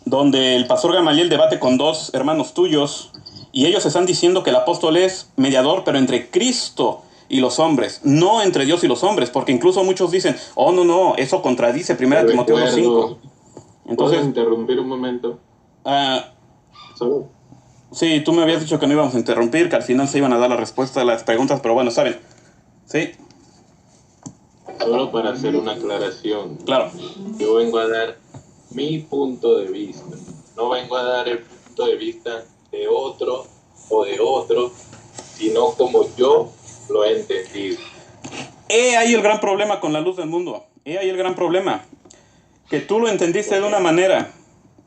donde el pastor Gamaliel debate con dos hermanos tuyos y ellos están diciendo que el apóstol es mediador, pero entre Cristo y los hombres, no entre Dios y los hombres, porque incluso muchos dicen, oh, no, eso contradice 1 Timoteo 2:5. Entonces, ¿puedo interrumpir un momento? ¿Solo? Sí, tú me habías dicho que no íbamos a interrumpir, que al final se iban a dar la respuesta a las preguntas, pero bueno, ¿saben? Sí. Solo para hacer una aclaración. Claro. Yo vengo a dar mi punto de vista. No vengo a dar el punto de vista de otro o de otro, sino como yo lo he entendido. He ahí el gran problema con la luz del mundo. He ahí el gran problema. Que tú lo entendiste de una manera,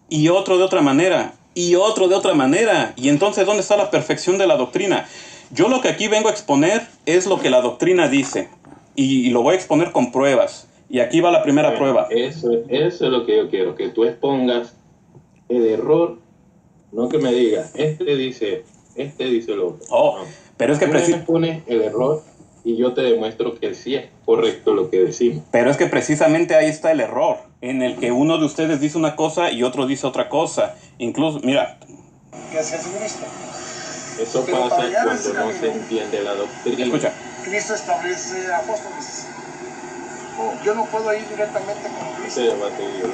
y otro de otra manera, y otro de otra manera. Y entonces, ¿dónde está la perfección de la doctrina? Yo lo que aquí vengo a exponer es lo que la doctrina dice. Y lo voy a exponer con pruebas. Y aquí va la primera prueba. Eso es lo que yo quiero, que tú expongas el error, no que me digas, este dice lo otro. Oh, no. Pero es que tú me pones el error y yo te demuestro que sí es correcto lo que decimos. Pero es que precisamente ahí está el error, en el que uno de ustedes dice una cosa y otro dice otra cosa. Incluso, mira. ¿Qué es Jesucristo? Eso pero pasa cuando no se entiende la doctrina. Escucha. Cristo establece apóstoles. Yo no puedo ir directamente con Cristo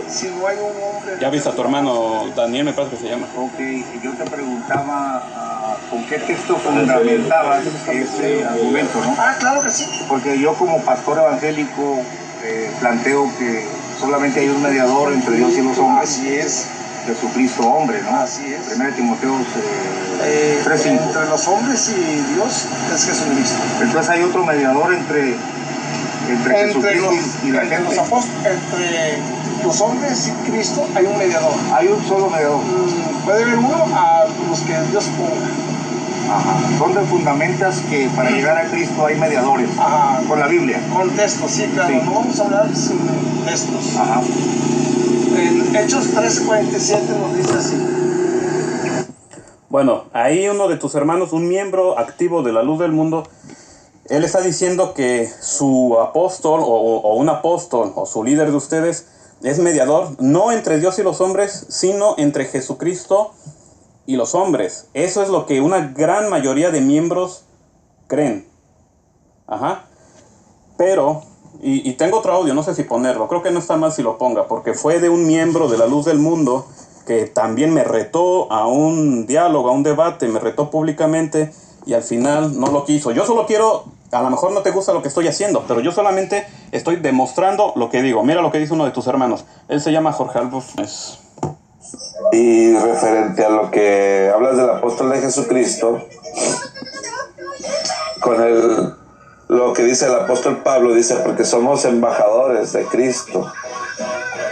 si no hay un hombre. Ya viste a tu hermano Daniel, me parece que se llama. Ok, yo te preguntaba con qué texto fundamentabas ese argumento, ¿no? Claro que sí. Porque yo como pastor evangélico planteo que solamente hay un mediador entre Dios y los hombres. Así es. Jesucristo hombre, ¿no? Así es. 1 Timoteo 3:5. Entre los hombres y Dios es Jesucristo. Entonces hay otro mediador entre Jesucristo y la gente. Entre los hombres y Cristo hay un mediador. Hay un solo mediador. Puede haber uno a los que Dios ponga. Ajá. ¿Dónde fundamentas que para llegar a Cristo hay mediadores? Ajá. Con la Biblia. Con textos, sí, claro. Sí. No vamos a hablar sin textos. Ajá. En Hechos 13:47 nos dice así. Bueno, ahí uno de tus hermanos, un miembro activo de la luz del mundo, él está diciendo que su apóstol o un apóstol o su líder de ustedes es mediador, no entre Dios y los hombres, sino entre Jesucristo y los hombres. Eso es lo que una gran mayoría de miembros creen. Ajá. Pero, y tengo otro audio, no sé si ponerlo, creo que no está mal si lo ponga, porque fue de un miembro de la luz del mundo que también me retó a un diálogo, a un debate, me retó públicamente y al final no lo quiso. Yo solo quiero, a lo mejor no te gusta lo que estoy haciendo, pero yo solamente estoy demostrando lo que digo. Mira lo que dice uno de tus hermanos. Él se llama Jorge Alves. Y referente a lo que hablas del apóstol de Jesucristo, con lo que dice el apóstol Pablo, dice, porque somos embajadores de Cristo.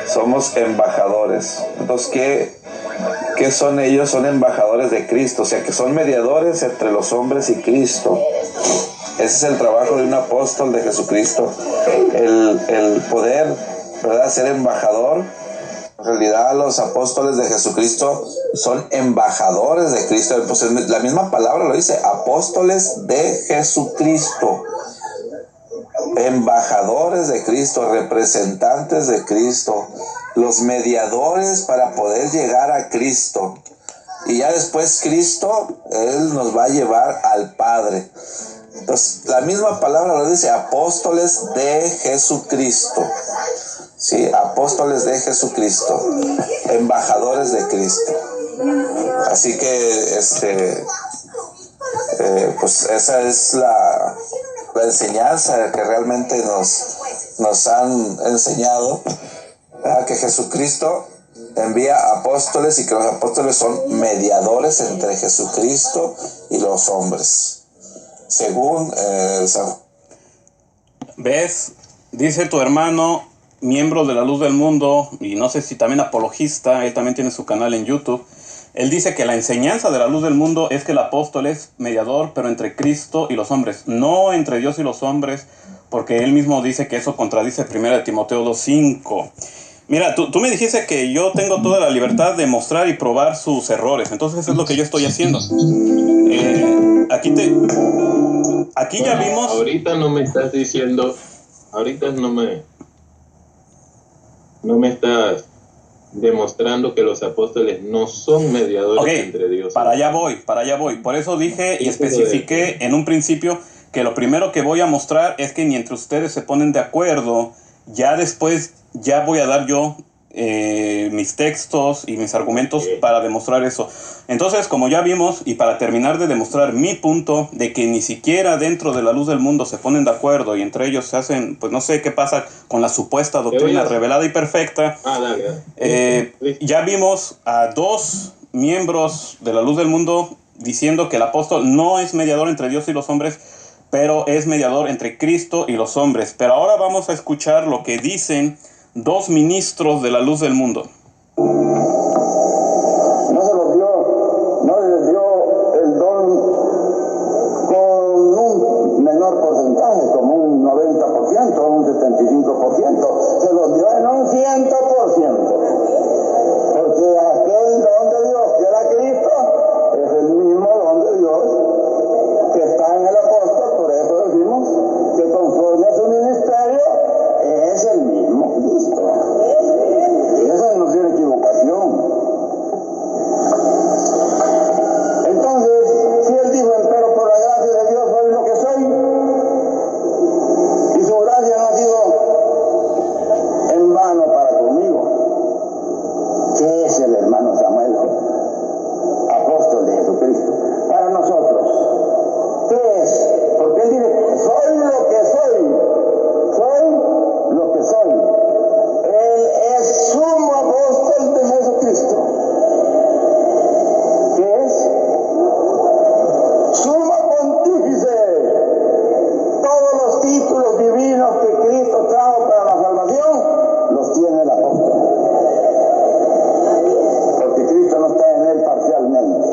Somos embajadores. Entonces, ¿qué son ellos? Son embajadores de Cristo, o sea, que son mediadores entre los hombres y Cristo. Ese es el trabajo de un apóstol de Jesucristo, el poder, ¿verdad?, ser embajador. En realidad los apóstoles de Jesucristo son embajadores de Cristo. Pues la misma palabra lo dice, apóstoles de Jesucristo, embajadores de Cristo, representantes de Cristo, los mediadores para poder llegar a Cristo. Y ya después Cristo, Él nos va a llevar al Padre. Entonces, la misma palabra lo dice, apóstoles de Jesucristo. Sí, apóstoles de Jesucristo, embajadores de Cristo. Así que, pues esa es la enseñanza que realmente nos han enseñado, ¿verdad? Que Jesucristo envía apóstoles y que los apóstoles son mediadores entre Jesucristo y los hombres, según ¿Ves? Dice tu hermano, miembro de la luz del mundo, y no sé si también apologista, él también tiene su canal en YouTube. Él dice que la enseñanza de la luz del mundo es que el apóstol es mediador, pero entre Cristo y los hombres, no entre Dios y los hombres, porque él mismo dice que eso contradice 1 Timoteo 2:5. Mira, tú me dijiste que yo tengo toda la libertad de mostrar y probar sus errores, entonces eso es lo que yo estoy haciendo. Aquí ya vimos... Ahorita no me estás diciendo, ahorita no me estás demostrando que los apóstoles no son mediadores entre Dios. Para allá voy. Por eso dije y especifiqué en un principio que lo primero que voy a mostrar es que ni entre ustedes se ponen de acuerdo. Ya después ya voy a dar yo mis textos y mis argumentos para demostrar eso. Entonces, como ya vimos, y para terminar de demostrar mi punto de que ni siquiera dentro de la luz del mundo se ponen de acuerdo y entre ellos se hacen, pues no sé qué pasa con la supuesta doctrina revelada y perfecta. Ya vimos a dos miembros de la luz del mundo diciendo que el apóstol no es mediador entre Dios y los hombres, pero es mediador entre Cristo y los hombres. Pero ahora vamos a escuchar lo que dicen dos ministros de la luz del mundo. No les dio el don con un menor porcentaje, como un 90%, un 75%, se los dio en un 100%, porque aquel don de Dios que era Cristo es el mismo don de Dios que está en el apóstol. Por eso decimos que conforme a su ministerio es el mismo Cristo. Eso no tiene equivocación. Entonces, si él dijo, pero por la gracia de Dios soy lo que soy, y su gracia no ha sido en vano para conmigo. ¿Qué es el hermano Samuel, apóstol de Jesucristo? Para nosotros, ¿qué es? Porque él dice, soy lo que soy. Soy lo que soy. Él es sumo apóstol de Jesucristo. ¿Qué es? Sumo pontífice. Todos los títulos divinos que Cristo trajo para la salvación los tiene el apóstol. Porque Cristo no está en él parcialmente.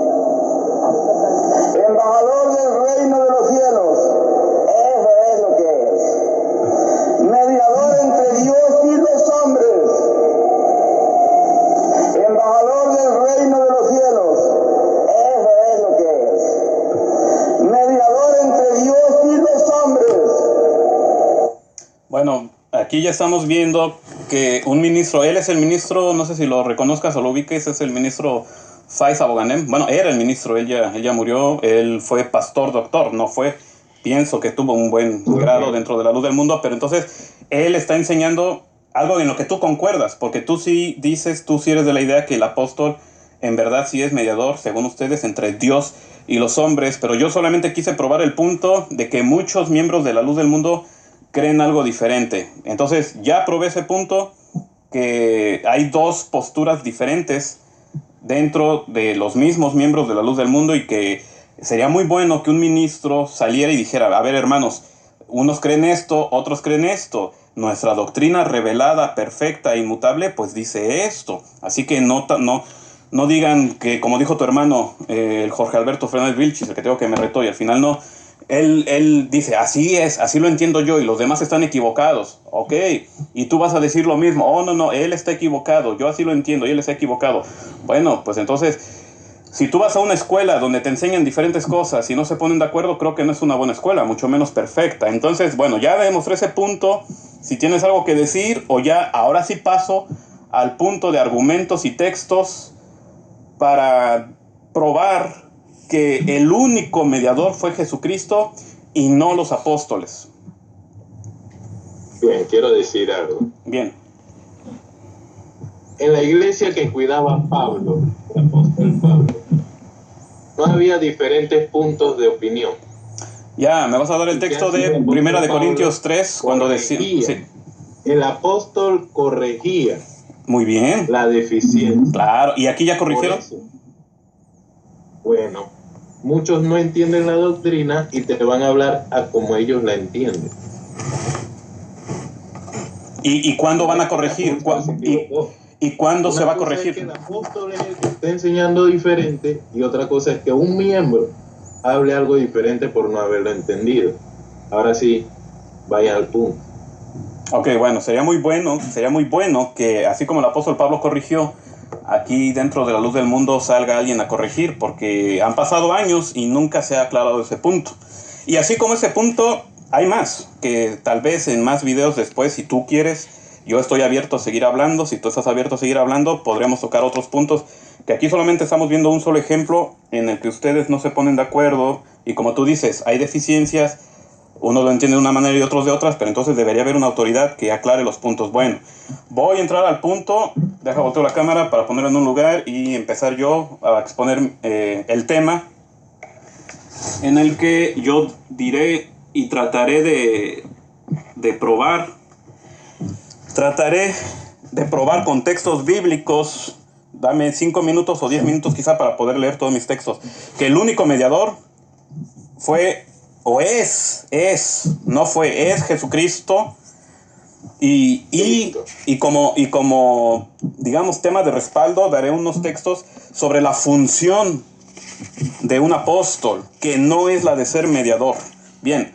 Embajador del reino de los cielos. Eso es lo que es. Mediador entre Dios y los hombres. Embajador del reino de los cielos. Eso es lo que es. Mediador entre Dios y los hombres. Bueno, aquí ya estamos viendo que un ministro, él es el ministro, no sé si lo reconozcas o lo ubiques, es el ministro Faiz Aboganem. Bueno, era el ministro, él ya murió, él fue pastor doctor, no fue, pienso que tuvo un buen grado dentro de la luz del mundo, pero entonces él está enseñando algo en lo que tú concuerdas, porque tú sí dices, tú sí eres de la idea que el apóstol en verdad sí es mediador, según ustedes, entre Dios y los hombres, pero yo solamente quise probar el punto de que muchos miembros de la luz del mundo creen algo diferente. Entonces ya probé ese punto, que hay dos posturas diferentes dentro de los mismos miembros de la luz del mundo, y que sería muy bueno que un ministro saliera y dijera, a ver hermanos, unos creen esto, otros creen esto, nuestra doctrina revelada, perfecta e inmutable, pues dice esto, así que no digan que, como dijo tu hermano, el Jorge Alberto Fernández Vilchis, el que tengo que me retó, y al final no. Él dice, así es, así lo entiendo yo, y los demás están equivocados, ok, y tú vas a decir lo mismo, oh no, él está equivocado, yo así lo entiendo y él está equivocado. Bueno, pues entonces, si tú vas a una escuela donde te enseñan diferentes cosas y no se ponen de acuerdo, creo que no es una buena escuela, mucho menos perfecta. Entonces, bueno, ya demostré ese punto, si tienes algo que decir, o ya, ahora sí paso al punto de argumentos y textos para probar que el único mediador fue Jesucristo y no los apóstoles. Bien, quiero decir algo. Bien. En la iglesia que cuidaba Pablo, el apóstol Pablo, no había diferentes puntos de opinión. Ya, me vas a dar el texto de Primera de Corintios 3, cuando decía... Sí. El apóstol corregía. Muy bien. La deficiencia. Claro, ¿y aquí ya corrigieron? Bueno, muchos no entienden la doctrina y te van a hablar a como ellos la entienden. ¿Y cuándo van a corregir? ¿Y cuándo se va a corregir? Es que el apóstol es el que está enseñando diferente, y otra cosa es que un miembro hable algo diferente por no haberlo entendido. Ahora sí, vaya al punto. Ok, bueno, sería muy bueno que así como el apóstol Pablo corrigió, aquí dentro de la luz del mundo salga alguien a corregir, porque han pasado años y nunca se ha aclarado ese punto. Y así como ese punto, hay más, que tal vez en más videos después, si tú quieres, Yo estoy abierto a seguir hablando. Si tú estás abierto a seguir hablando, podríamos tocar otros puntos, que aquí solamente estamos viendo un solo ejemplo en el que ustedes no se ponen de acuerdo, y como tú dices, hay deficiencias, uno lo entiende de una manera y otros de otras, pero entonces debería haber una autoridad que aclare los puntos. Bueno, voy a entrar al punto, deja volteo la cámara para ponerlo en un lugar y empezar yo a exponer el tema, en el que yo diré y trataré de probar con textos bíblicos. Dame 5 minutos o 10 minutos quizá para poder leer todos mis textos, que el único mediador fue, o es Jesucristo. Y como digamos tema de respaldo, daré unos textos sobre la función de un apóstol, que no es la de ser mediador. Bien,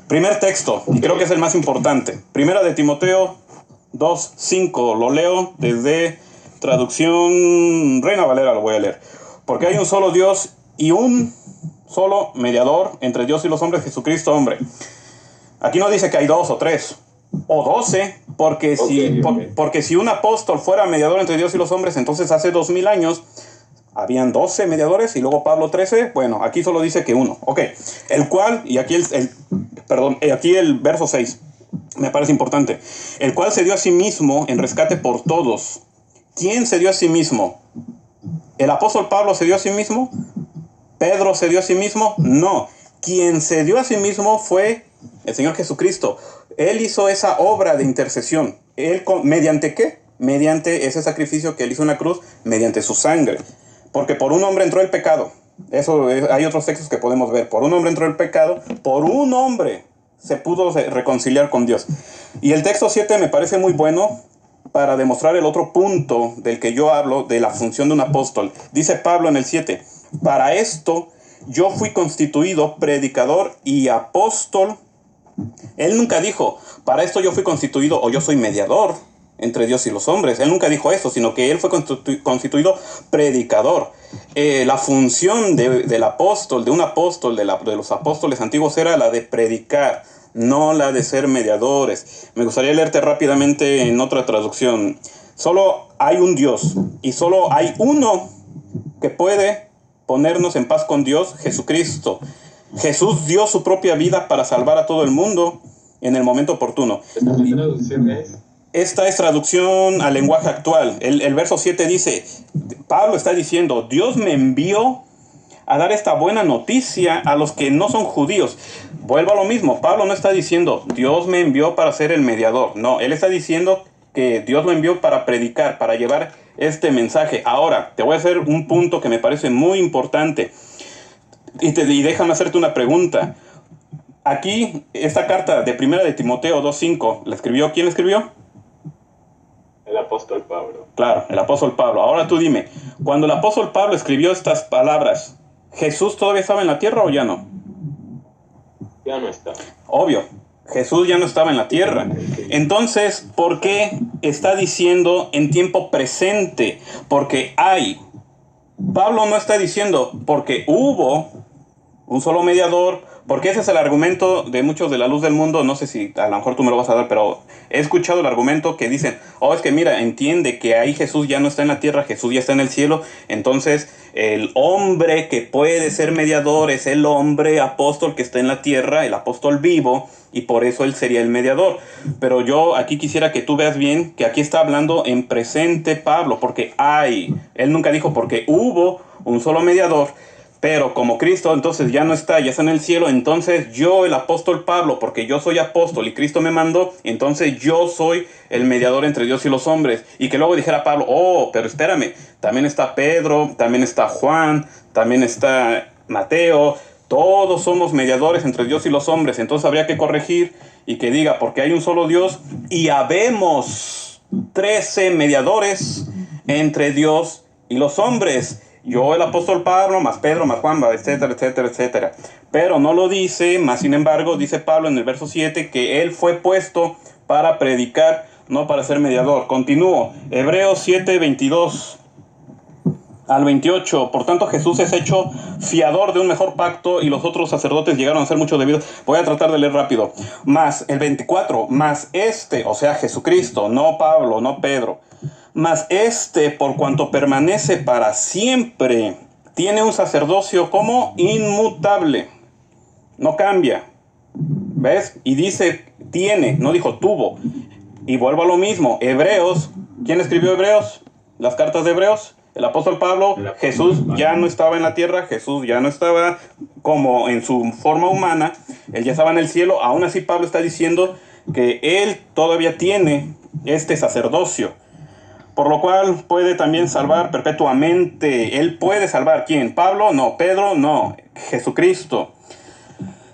primer texto, y creo que es el más importante. Primera de Timoteo 2:5, lo leo desde traducción Reina Valera, lo voy a leer. Porque hay un solo Dios y un solo mediador entre Dios y los hombres, Jesucristo hombre. Aquí no dice que hay 2 o 3 o 12, porque si un apóstol fuera mediador entre Dios y los hombres, entonces hace 2000 años habían 12 mediadores y luego Pablo 13. Bueno, aquí solo dice que uno. Ok, el cual, y aquí aquí el verso 6 me parece importante. El cual se dio a sí mismo en rescate por todos. ¿Quién se dio a sí mismo? ¿El apóstol Pablo se dio a sí mismo? ¿Pedro se dio a sí mismo? No. Quien se dio a sí mismo fue el Señor Jesucristo. Él hizo esa obra de intercesión. ¿Mediante qué? Mediante ese sacrificio que él hizo en la cruz, mediante su sangre. Porque por un hombre entró el pecado. Hay otros textos que podemos ver. Por un hombre entró el pecado, por un hombre se pudo reconciliar con Dios. Y el texto 7 me parece muy bueno para demostrar el otro punto del que yo hablo, de la función de un apóstol. Dice Pablo en el 7, para esto yo fui constituido predicador y apóstol. Él nunca dijo, para esto yo fui constituido, o yo soy mediador entre Dios y los hombres. Él nunca dijo eso, sino que él fue constituido predicador. La función del apóstol, de un apóstol, de los apóstoles antiguos, era la de predicar, no la de ser mediadores. Me gustaría leerte rápidamente en otra traducción. Solo hay un Dios y solo hay uno que puede ponernos en paz con Dios, Jesucristo. Jesús dio su propia vida para salvar a todo el mundo en el momento oportuno. ¿Esta traducción es? Esta es traducción al lenguaje actual. El verso 7 dice, Pablo está diciendo, Dios me envió a dar esta buena noticia a los que no son judíos. Vuelvo a lo mismo, Pablo no está diciendo, Dios me envió para ser el mediador. No, él está diciendo que Dios lo envió para predicar, para llevar este mensaje. Ahora, te voy a hacer un punto que me parece muy importante. Y déjame hacerte una pregunta. Aquí, esta carta de Primera de Timoteo 2:5, ¿la escribió? ¿Quién la escribió? El apóstol Pablo. Claro, el apóstol Pablo. Ahora tú dime, cuando el apóstol Pablo escribió estas palabras, ¿Jesús todavía estaba en la tierra o ya no? Ya no está. Obvio, Jesús ya no estaba en la tierra. Entonces, ¿por qué está diciendo en tiempo presente? Porque hay. Pablo no está diciendo porque hubo un solo mediador, porque ese es el argumento de muchos de la luz del mundo. No sé si a lo mejor tú me lo vas a dar, pero he escuchado el argumento que dicen, es que mira, entiende que ahí Jesús ya no está en la tierra, Jesús ya está en el cielo, entonces el hombre que puede ser mediador es el hombre apóstol que está en la tierra, el apóstol vivo, y por eso él sería el mediador. Pero yo aquí quisiera que tú veas bien que aquí está hablando en presente Pablo, porque él nunca dijo porque hubo un solo mediador. Pero como Cristo entonces ya no está, ya está en el cielo, entonces yo, el apóstol Pablo, porque yo soy apóstol y Cristo me mandó, entonces yo soy el mediador entre Dios y los hombres. Y que luego dijera Pablo, pero espérame, también está Pedro, también está Juan, también está Mateo, todos somos mediadores entre Dios y los hombres. Entonces habría que corregir y que diga, porque hay un solo Dios y habemos 13 mediadores entre Dios y los hombres. Yo, el apóstol Pablo, más Pedro, más Juan, etcétera, etcétera, etcétera. Pero no lo dice, más sin embargo, dice Pablo en el verso 7 que él fue puesto para predicar, no para ser mediador. Continúo. Hebreos 7:22. al 28. Por tanto, Jesús es hecho fiador de un mejor pacto y los otros sacerdotes llegaron a ser mucho debidos. Voy a tratar de leer rápido. Más el 24, más o sea, Jesucristo, no Pablo, no Pedro. Más por cuanto permanece para siempre, tiene un sacerdocio como inmutable. No cambia. ¿Ves? Y dice tiene, no dijo tuvo. Y vuelvo a lo mismo. Hebreos, ¿quién escribió Hebreos? Las cartas de Hebreos. El apóstol Pablo. Jesús ya no estaba en la tierra, Jesús ya no estaba como en su forma humana, él ya estaba en el cielo. Aún así Pablo está diciendo que él todavía tiene este sacerdocio, por lo cual puede también salvar perpetuamente. Él puede salvar, ¿quién? Pablo, no. Pedro, no. Jesucristo.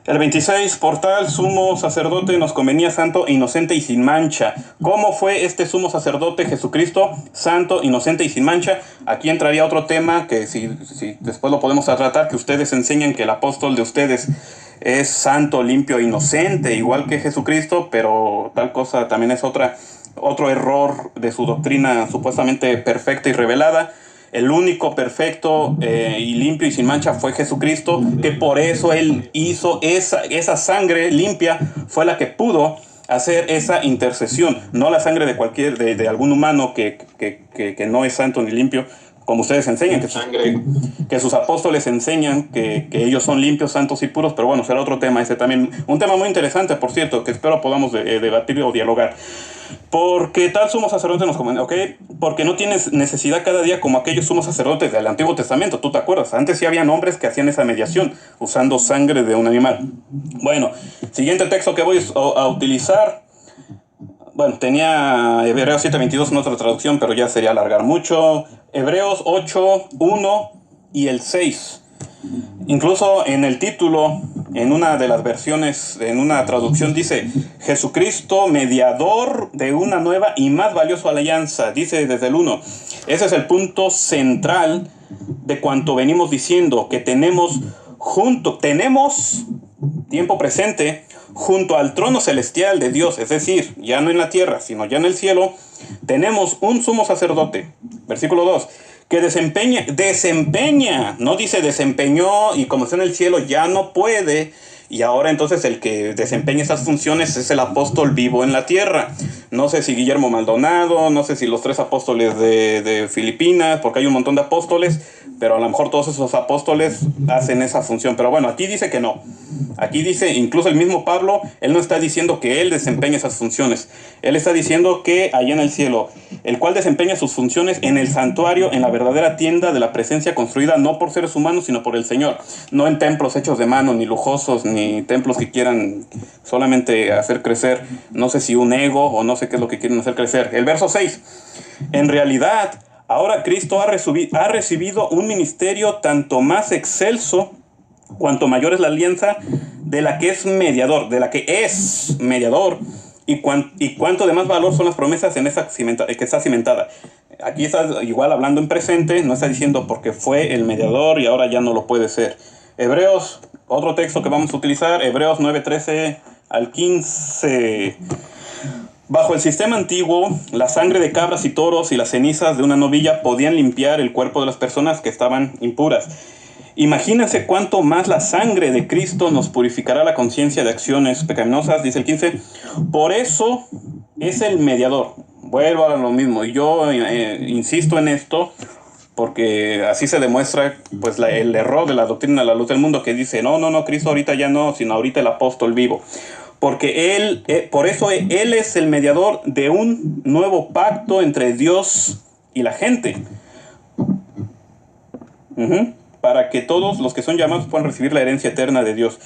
El 26, por tal sumo sacerdote nos convenía santo, inocente y sin mancha. ¿Cómo fue este sumo sacerdote Jesucristo? Santo, inocente y sin mancha. Aquí entraría otro tema que si después lo podemos tratar, que ustedes enseñan que el apóstol de ustedes es santo, limpio e inocente, igual que Jesucristo, pero tal cosa también es otro error de su doctrina supuestamente perfecta y revelada. El único perfecto y limpio y sin mancha fue Jesucristo, que por eso él hizo esa sangre limpia, fue la que pudo hacer esa intercesión, no la sangre de algún humano que no es santo ni limpio, como ustedes enseñan, que sus apóstoles enseñan que ellos son limpios, santos y puros. Pero bueno, será otro tema, ese también, un tema muy interesante, por cierto, que espero podamos debatir o dialogar. Porque tal sumo sacerdote nos conviene, ¿ok? Porque no tienes necesidad cada día como aquellos sumos sacerdotes del Antiguo Testamento. ¿Tú te acuerdas? Antes sí habían hombres que hacían esa mediación usando sangre de un animal. Bueno, siguiente texto que voy a utilizar. Bueno, tenía Hebreos 7:22 en otra traducción, pero ya sería alargar mucho. Hebreos 8:1 y el 6. Incluso en el título, en una de las versiones, en una traducción dice Jesucristo, mediador de una nueva y más valiosa alianza. Dice desde el 1. Ese es el punto central de cuanto venimos diciendo, que tenemos tiempo presente, junto al trono celestial de Dios, es decir, ya no en la tierra, sino ya en el cielo, tenemos un sumo sacerdote. Versículo 2. Que desempeña, no dice desempeñó y como está en el cielo ya no puede, y ahora entonces el que desempeña esas funciones es el apóstol vivo en la tierra. No sé si Guillermo Maldonado, no sé si los 3 apóstoles de Filipinas, porque hay un montón de apóstoles, pero a lo mejor todos esos apóstoles hacen esa función. Pero bueno, aquí dice que no. Aquí dice, incluso el mismo Pablo, él no está diciendo que él desempeña esas funciones. Él está diciendo que allá en el cielo, el cual desempeña sus funciones en el santuario, en la verdadera tienda de la presencia construida no por seres humanos, sino por el Señor. No en templos hechos de mano, ni lujosos, ni templos que quieran solamente hacer crecer, no sé si un ego o no sé qué es lo que quieren hacer crecer. El verso 6. En realidad, ahora Cristo ha recibido un ministerio tanto más excelso cuanto mayor es la alianza de la que es mediador, y cuánto de más valor son las promesas en esa que está cimentada. Aquí está igual hablando en presente, no está diciendo porque fue el mediador y ahora ya no lo puede ser. Hebreos, otro texto que vamos a utilizar, Hebreos 9:13 al 15. Bajo el sistema antiguo, la sangre de cabras y toros y las cenizas de una novilla podían limpiar el cuerpo de las personas que estaban impuras. Imagínense cuánto más la sangre de Cristo nos purificará la conciencia de acciones pecaminosas, dice el 15. Por eso es el mediador. Vuelvo a lo mismo. Y yo insisto en esto porque así se demuestra pues el error de la doctrina de la luz del mundo, que dice, no, Cristo ahorita ya no, sino ahorita el apóstol vivo. Porque por eso él es el mediador de un nuevo pacto entre Dios y la gente. Para que todos los que son llamados puedan recibir la herencia eterna de Dios.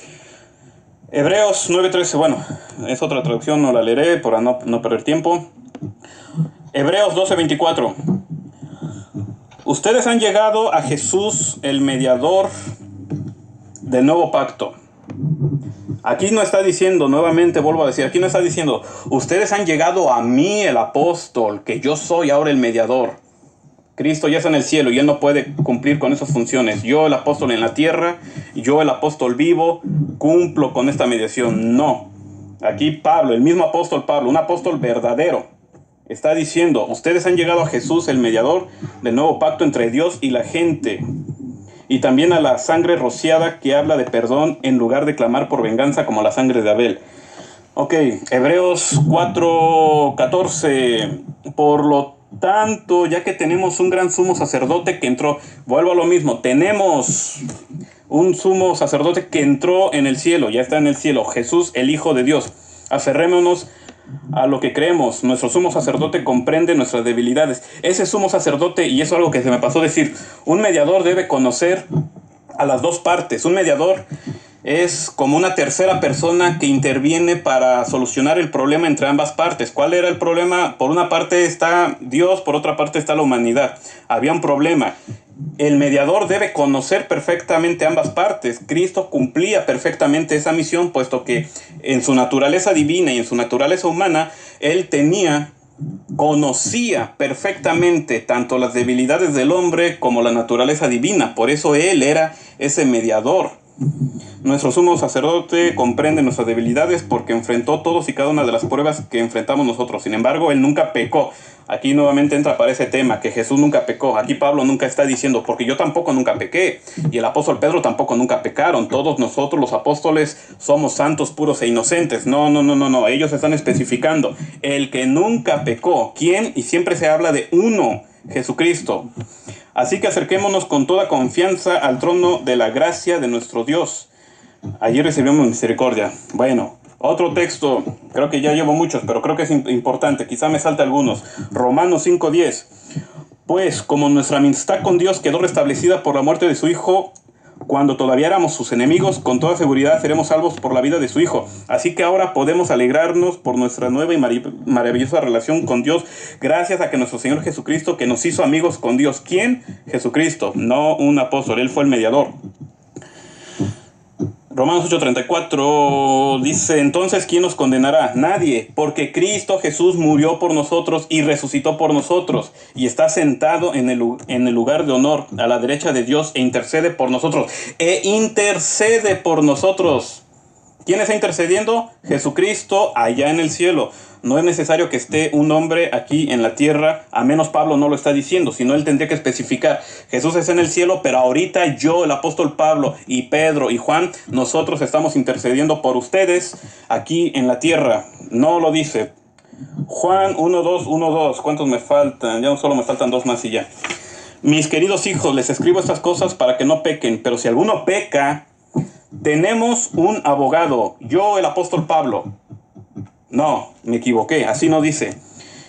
Hebreos 9:13, bueno, es otra traducción, no la leeré para no perder tiempo. Hebreos 12:24. Ustedes han llegado a Jesús, el mediador del nuevo pacto. Aquí no está diciendo, nuevamente vuelvo a decir, aquí no está diciendo, ustedes han llegado a mí, el apóstol, que yo soy ahora el mediador. Cristo ya está en el cielo y él no puede cumplir con esas funciones. Yo, el apóstol en la tierra, yo, el apóstol vivo, cumplo con esta mediación. No. Aquí Pablo, el mismo apóstol Pablo, un apóstol verdadero, Está diciendo, ustedes han llegado a Jesús, el mediador del nuevo pacto entre Dios y la gente. Y también a la sangre rociada que habla de perdón en lugar de clamar por venganza como la sangre de Abel. Ok, Hebreos 4:14. Por lo tanto, ya que tenemos un gran sumo sacerdote que entró, vuelvo a lo mismo, tenemos un sumo sacerdote que entró en el cielo, ya está en el cielo, Jesús, el Hijo de Dios. Aferrémonos a lo que creemos. Nuestro sumo sacerdote comprende nuestras debilidades. Ese sumo sacerdote, y eso es algo que se me pasó decir, un mediador debe conocer a las dos partes. Un mediador es como una tercera persona que interviene para solucionar el problema entre ambas partes. ¿Cuál era el problema? Por una parte está Dios, por otra parte está la humanidad. Había un problema. El mediador debe conocer perfectamente ambas partes. Cristo cumplía perfectamente esa misión, puesto que en su naturaleza divina y en su naturaleza humana, Él conocía perfectamente tanto las debilidades del hombre como la naturaleza divina. Por eso Él era ese mediador. Nuestro sumo sacerdote comprende nuestras debilidades porque enfrentó todos y cada una de las pruebas que enfrentamos nosotros. Sin embargo, Él nunca pecó. Aquí nuevamente entra para ese tema, que Jesús nunca pecó. Aquí Pablo nunca está diciendo, porque yo tampoco nunca pequé. Y el apóstol Pedro tampoco nunca pecaron. Todos nosotros, los apóstoles, somos santos, puros e inocentes. No. Ellos están especificando. El que nunca pecó. ¿Quién? Y siempre se habla de uno, Jesucristo. Así que acerquémonos con toda confianza al trono de la gracia de nuestro Dios. Allí recibimos misericordia. Bueno, otro texto, creo que ya llevo muchos, pero creo que es importante, quizá me salte algunos. Romanos 5:10. Pues como nuestra amistad con Dios quedó restablecida por la muerte de su Hijo, cuando todavía éramos sus enemigos, con toda seguridad seremos salvos por la vida de su Hijo. Así que ahora podemos alegrarnos por nuestra nueva y maravillosa relación con Dios, gracias a que nuestro Señor Jesucristo, que nos hizo amigos con Dios. ¿Quién? Jesucristo, no un apóstol, Él fue el mediador. Romanos 8:34 dice, entonces, ¿quién nos condenará? Nadie, porque Cristo Jesús murió por nosotros y resucitó por nosotros, y está sentado en el lugar de honor a la derecha de Dios e intercede por nosotros. ¿Quién está intercediendo? Jesucristo allá en el cielo. No es necesario que esté un hombre aquí en la tierra, a menos Pablo no lo está diciendo, sino él tendría que especificar. Jesús está en el cielo, pero ahorita yo, el apóstol Pablo y Pedro y Juan, nosotros estamos intercediendo por ustedes aquí en la tierra. No lo dice. Juan 1:2. ¿Cuántos me faltan? Ya solo me faltan 2 más y ya. Mis queridos hijos, les escribo estas cosas para que no pequen, pero si alguno peca, tenemos un abogado. Yo, el apóstol Pablo. No, me equivoqué, así no dice.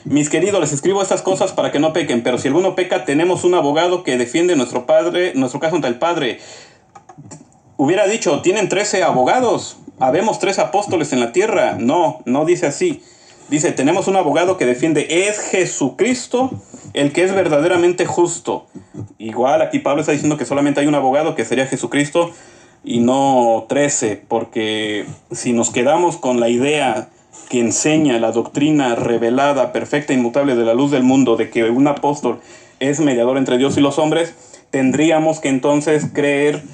Mis queridos, les escribo estas cosas para que no pequen, pero si alguno peca, tenemos un abogado que defiende nuestro caso ante el Padre. Hubiera dicho, tienen 13 abogados, habemos 3 apóstoles en la tierra. No dice así. Dice, tenemos un abogado que defiende, es Jesucristo, el que es verdaderamente justo. Igual aquí Pablo está diciendo que solamente hay un abogado, que sería Jesucristo, y no 13, porque si nos quedamos con la idea que enseña la doctrina revelada, perfecta e inmutable de la luz del mundo, de que un apóstol es mediador entre Dios y los hombres, tendríamos que entonces creer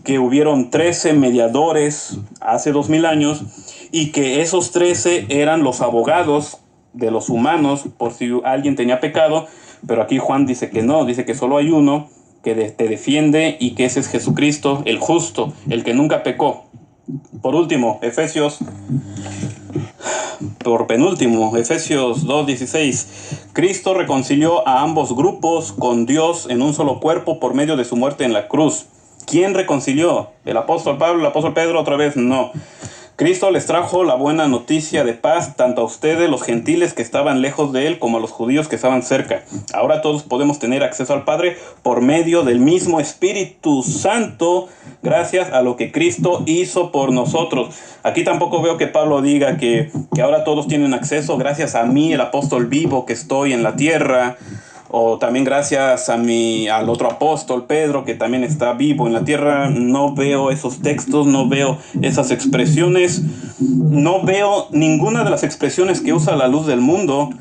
que hubieron 13 mediadores hace 2000 años y que esos 13 eran los abogados de los humanos por si alguien tenía pecado, pero aquí Juan dice que no, dice que solo hay uno que te defiende y que ese es Jesucristo, el justo, el que nunca pecó. Por último, Efesios 2:16. Cristo reconcilió a ambos grupos con Dios en un solo cuerpo por medio de su muerte en la cruz. ¿Quién reconcilió? ¿El apóstol Pablo, el apóstol Pedro? Otra vez, no. Cristo les trajo la buena noticia de paz tanto a ustedes, los gentiles que estaban lejos de él, como a los judíos que estaban cerca. Ahora todos podemos tener acceso al Padre por medio del mismo Espíritu Santo, gracias a lo que Cristo hizo por nosotros. Aquí tampoco veo que Pablo diga que ahora todos tienen acceso gracias a mí, el apóstol vivo que estoy en la tierra, o también gracias al otro apóstol, Pedro, que también está vivo en la tierra. No veo esos textos, no veo esas expresiones, no veo ninguna de las expresiones que usa la luz del mundo.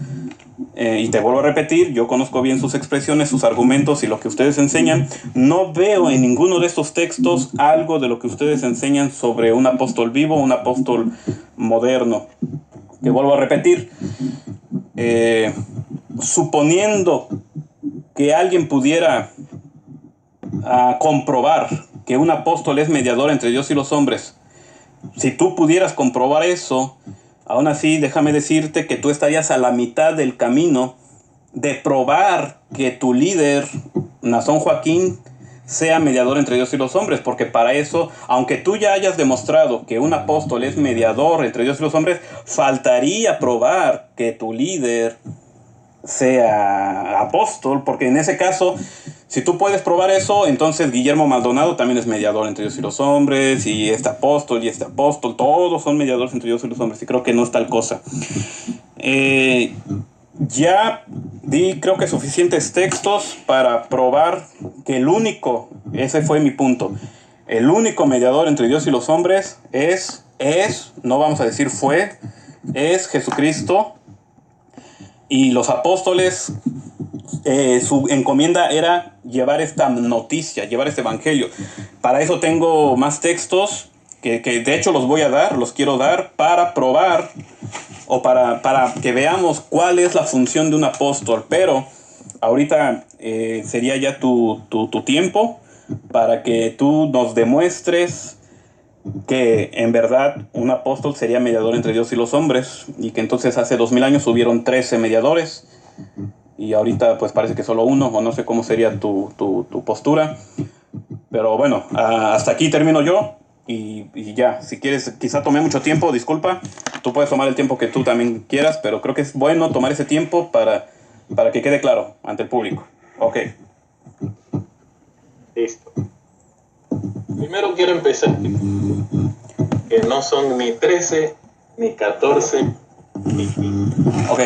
Y te vuelvo a repetir, yo conozco bien sus expresiones, sus argumentos y lo que ustedes enseñan. No veo en ninguno de estos textos algo de lo que ustedes enseñan sobre un apóstol vivo, un apóstol moderno. Te vuelvo a repetir, suponiendo que alguien pudiera comprobar que un apóstol es mediador entre Dios y los hombres, si tú pudieras comprobar eso, aún así déjame decirte que tú estarías a la mitad del camino de probar que tu líder, Nazón Joaquín, sea mediador entre Dios y los hombres, porque para eso, aunque tú ya hayas demostrado que un apóstol es mediador entre Dios y los hombres, faltaría probar que tu líder sea apóstol, porque en ese caso, si tú puedes probar eso, entonces Guillermo Maldonado también es mediador entre Dios y los hombres, y este apóstol, todos son mediadores entre Dios y los hombres, y creo que no es tal cosa. Ya di, creo que suficientes textos para probar que ese fue mi punto, el único mediador entre Dios y los hombres no vamos a decir fue, es Jesucristo. Y los apóstoles, su encomienda era llevar esta noticia, llevar este evangelio. Para eso tengo más textos que de hecho los quiero dar para probar o para que veamos cuál es la función de un apóstol. Pero ahorita sería ya tu tiempo para que tú nos demuestres que en verdad un apóstol sería mediador entre Dios y los hombres, y que entonces hace 2000 años hubieron 13 mediadores y ahorita pues parece que solo uno, o no sé cómo sería tu postura. Pero bueno, hasta aquí termino yo y ya, si quieres, quizá tomé mucho tiempo, disculpa, tú puedes tomar el tiempo que tú también quieras, pero creo que es bueno tomar ese tiempo para que quede claro ante el público. Ok. Listo. Primero quiero empezar que no son ni 13, ni 14, ni 15. Ok.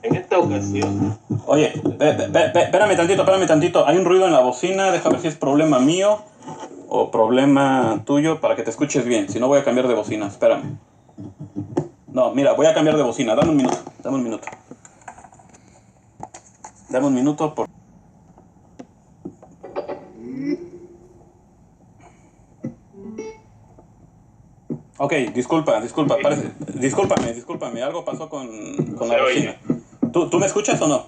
En esta ocasión... Oye, espérame tantito. Hay un ruido en la bocina, déjame ver si es problema mío o problema tuyo para que te escuches bien. Si no, voy a cambiar de bocina, espérame. No, mira, voy a cambiar de bocina. Dame un minuto. Ok, discúlpame, algo pasó con la bocina. ¿Tú me escuchas o no?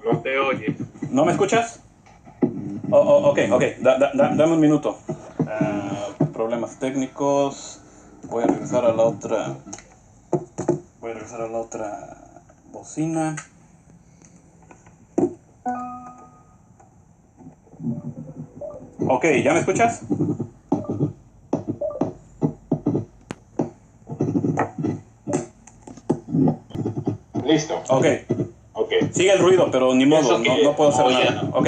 No te oyes. ¿No me escuchas? Ok, dame un minuto. Problemas técnicos. Voy a regresar a la otra bocina. Ok, ¿ya me escuchas? Listo. Ok. Sigue el ruido, pero ni modo, no puedo hacer nada. Ok.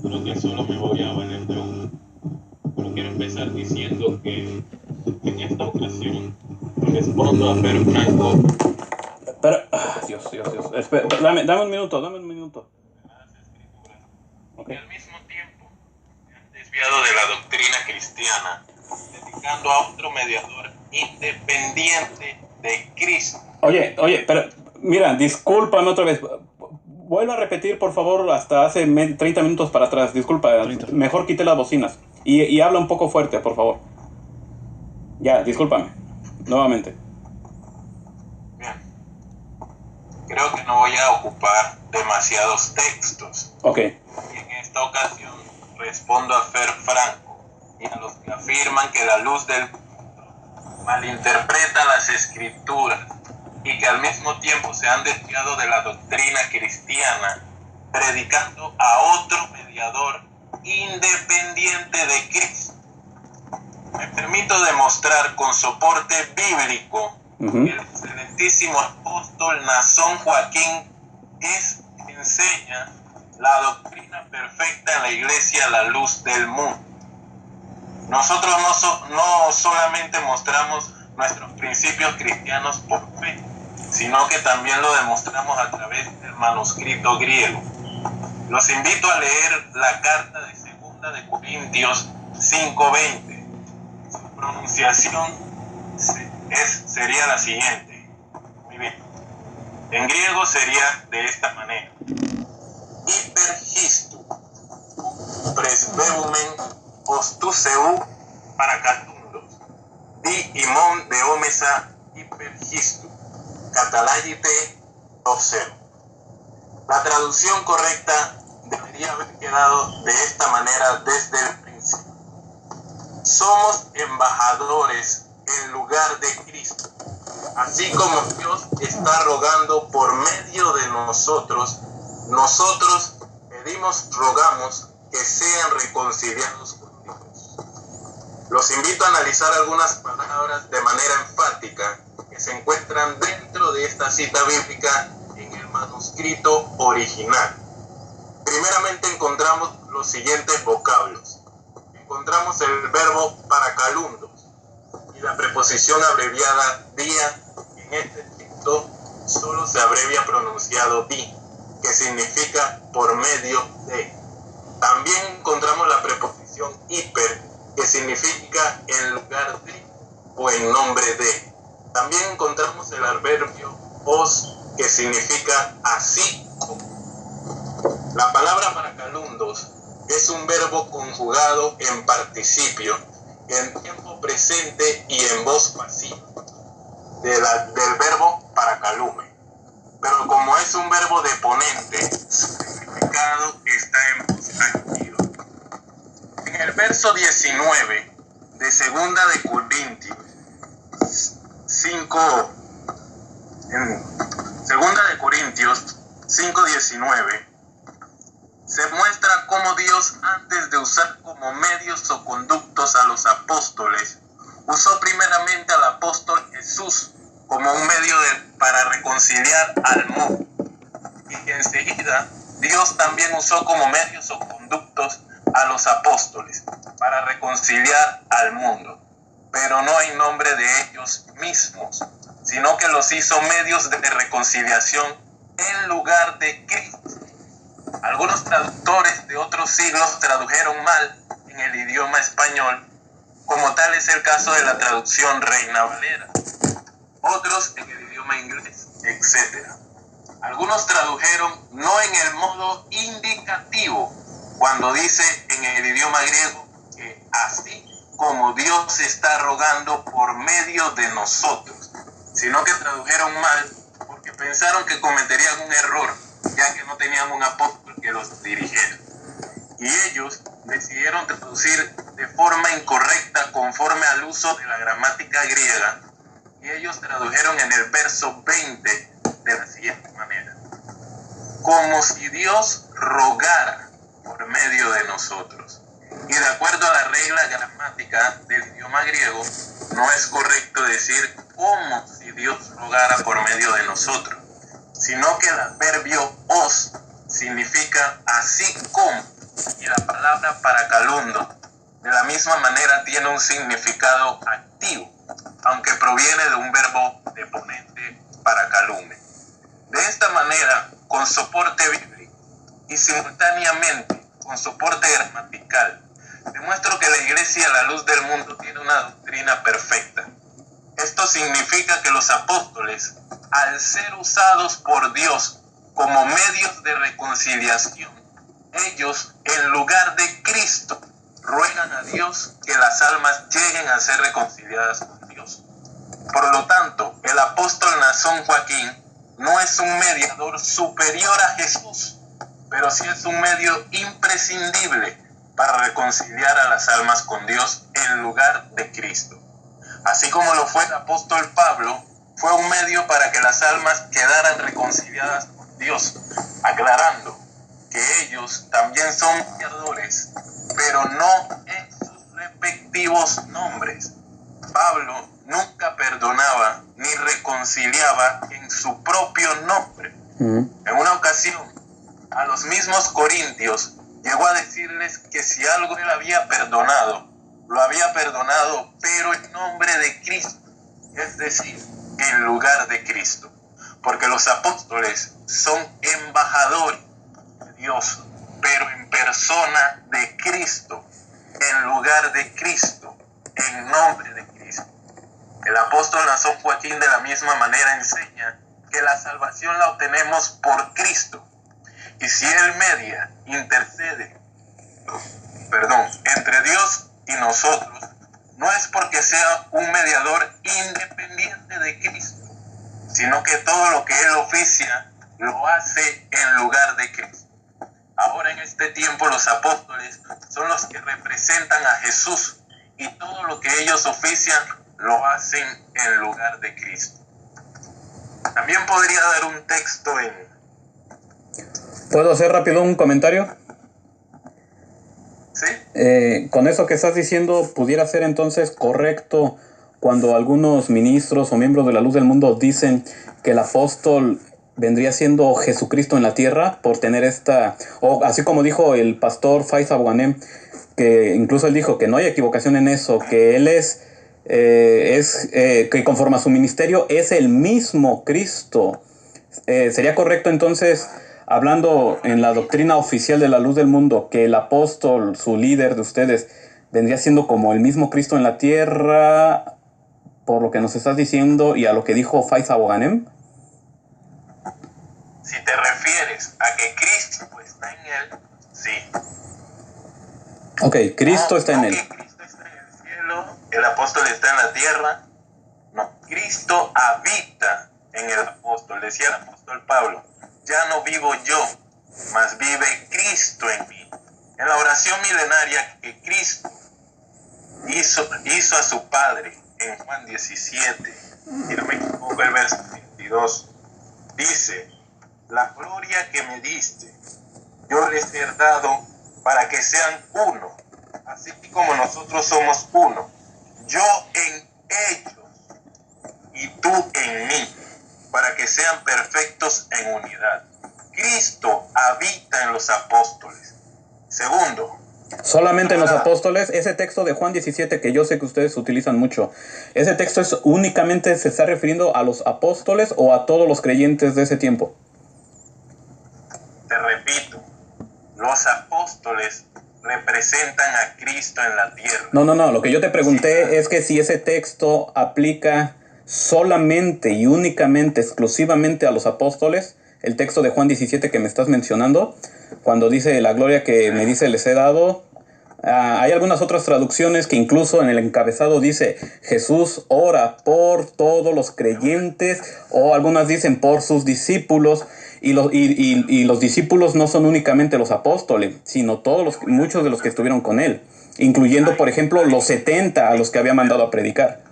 Creo que solo me voy a valer de uno. Pero quiero empezar diciendo que en esta ocasión respondo a Fer Franco. Pero, Dios. Espera, dame un minuto. Okay. Y al mismo tiempo se han desviado de la doctrina cristiana, dedicando a otro mediador independiente de Cristo. Oye, pero mira, discúlpame otra vez. Vuelvo a repetir, por favor, hasta hace 30 minutos para atrás. Disculpa, mejor quite las bocinas. Y habla un poco fuerte, por favor. Ya, discúlpame. Nuevamente. Bien. Creo que no voy a ocupar demasiados textos. Ok. Y en esta ocasión respondo a Fer Franco y a los que afirman que la luz del malinterpreta las escrituras y que al mismo tiempo se han desviado de la doctrina cristiana, predicando a otro mediador independiente de Cristo. Me permito demostrar con soporte bíblico que el excelentísimo apóstol Nazón Joaquín enseña la doctrina perfecta en la iglesia, la luz del mundo. Nosotros no solamente mostramos nuestros principios cristianos por fe, sino que también lo demostramos a través del manuscrito griego. Los invito a leer la carta de 2 de Corintios 5:20. Su pronunciación sería la siguiente. Muy bien. En griego sería de esta manera. Hyperchistu, presbeumen ostuseu parakatundos, di imon de omesa hyperchistu, catalayite docero. La traducción correcta debería haber quedado de esta manera desde el principio. Somos embajadores en lugar de Cristo. Así como Dios está rogando por medio de nosotros, nosotros rogamos que sean reconciliados con Dios. Los invito a analizar algunas palabras de manera enfática que se encuentran dentro de esta cita bíblica en el manuscrito original. Primeramente encontramos los siguientes vocablos. Encontramos el verbo paracalundos y la preposición abreviada día. En este texto solo se abrevia pronunciado di, que significa por medio de. También encontramos la preposición hiper, que significa en lugar de o en nombre de. También encontramos el adverbio os, que significa así como. La palabra paracalundos es un verbo conjugado en participio, en tiempo presente y en voz pasiva, del verbo paracalume. Pero como es un verbo deponente, su significado está en voz activa. En el verso 19 de Segunda de Corintios 5, en Segunda de Corintios 5:19, se muestra cómo Dios, antes de usar como medios o conductos a los apóstoles, usó primeramente al apóstol Jesús como un medio para reconciliar al mundo. Y que enseguida Dios también usó como medios o conductos a los apóstoles para reconciliar al mundo. Pero no en nombre de ellos mismos, sino que los hizo medios de reconciliación en lugar de Cristo. Algunos traductores de otros siglos tradujeron mal en el idioma español, como tal es el caso de la traducción Reina Valera, otros en el idioma inglés, etc. Algunos tradujeron no en el modo indicativo, cuando dice en el idioma griego que así como Dios está rogando por medio de nosotros, sino que tradujeron mal porque pensaron que cometerían un error, ya que no tenían un apóstol que los dirigiera. Y ellos decidieron traducir de forma incorrecta conforme al uso de la gramática griega, y ellos tradujeron en el verso 20 de la siguiente manera: como si Dios rogara por medio de nosotros. Y de acuerdo a la regla gramática del idioma griego, no es correcto decir como si Dios rogara por medio de nosotros, sino que el adverbio os significa así como, y la palabra paracalundo de la misma manera tiene un significado activo, aunque proviene de un verbo deponente paracalume. De esta manera, con soporte bíblico y simultáneamente con soporte gramatical, demuestro que la Iglesia a la luz del mundo tiene una doctrina perfecta. Esto significa que los apóstoles, al ser usados por Dios como medios de reconciliación, ellos, en lugar de Cristo, ruegan a Dios que las almas lleguen a ser reconciliadas con Dios. Por lo tanto, el apóstol Nazón Joaquín no es un mediador superior a Jesús, pero sí es un medio imprescindible para reconciliar a las almas con Dios en lugar de Cristo. Así como lo fue el apóstol Pablo, fue un medio para que las almas quedaran reconciliadas con Dios, aclarando que ellos también son mediadores, pero no en sus respectivos nombres. Pablo nunca perdonaba ni reconciliaba en su propio nombre. En una ocasión, a los mismos corintios llegó a decirles que si algo él había perdonado, lo había perdonado, pero en nombre de Cristo, es decir, en lugar de Cristo, porque los apóstoles son embajadores de Dios, pero en persona de Cristo, en lugar de Cristo, en nombre de Cristo. El apóstol Nazón Joaquín de la misma manera enseña que la salvación la obtenemos por Cristo, y si Él media, intercede, entre Dios y nosotros, no es porque sea un mediador independiente de Cristo, sino que todo lo que él oficia lo hace en lugar de Cristo. Ahora en este tiempo los apóstoles son los que representan a Jesús y todo lo que ellos ofician lo hacen en lugar de Cristo. También podría dar un texto en... ¿Puedo hacer rápido un comentario? ¿Sí? Con eso que estás diciendo, ¿pudiera ser entonces correcto cuando algunos ministros o miembros de la luz del mundo dicen que el apóstol vendría siendo Jesucristo en la tierra por tener o así como dijo el pastor Faiz Aboganem, que incluso él dijo que no hay equivocación en eso, que él que conforme a su ministerio es el mismo Cristo? ¿Sería correcto entonces, hablando en la doctrina oficial de la luz del mundo, que el apóstol, su líder de ustedes, vendría siendo como el mismo Cristo en la tierra, por lo que nos estás diciendo y a lo que dijo Faiz Aboganem? Si te refieres a que Cristo está en él, sí. Ok, Cristo está en él. Que Cristo está en el cielo, el apóstol está en la tierra. No, Cristo habita en el apóstol. Decía el apóstol Pablo, ya no vivo yo, mas vive Cristo en mí. En la oración milenaria que Cristo hizo a su Padre en Juan 17, y no me equivoco, el verso 22, dice: la gloria que me diste, yo les he dado para que sean uno, así como nosotros somos uno, yo en ellos y tú en mí, para que sean perfectos en unidad. Cristo habita en los apóstoles. Segundo, solamente en los apóstoles. Ese texto de Juan 17 que yo sé que ustedes utilizan mucho, ¿ese texto únicamente se está refiriendo a los apóstoles o a todos los creyentes de ese tiempo? Te repito, los apóstoles representan a Cristo en la tierra. No, lo que yo te pregunté es que si ese texto aplica solamente y únicamente, exclusivamente a los apóstoles, el texto de Juan 17 que me estás mencionando, cuando dice la gloria que me dice les he dado. Hay algunas otras traducciones que incluso en el encabezado dice Jesús ora por todos los creyentes, o algunas dicen por sus discípulos, y los discípulos no son únicamente los apóstoles, sino muchos de los que estuvieron con él, incluyendo por ejemplo los 70 a los que había mandado a predicar.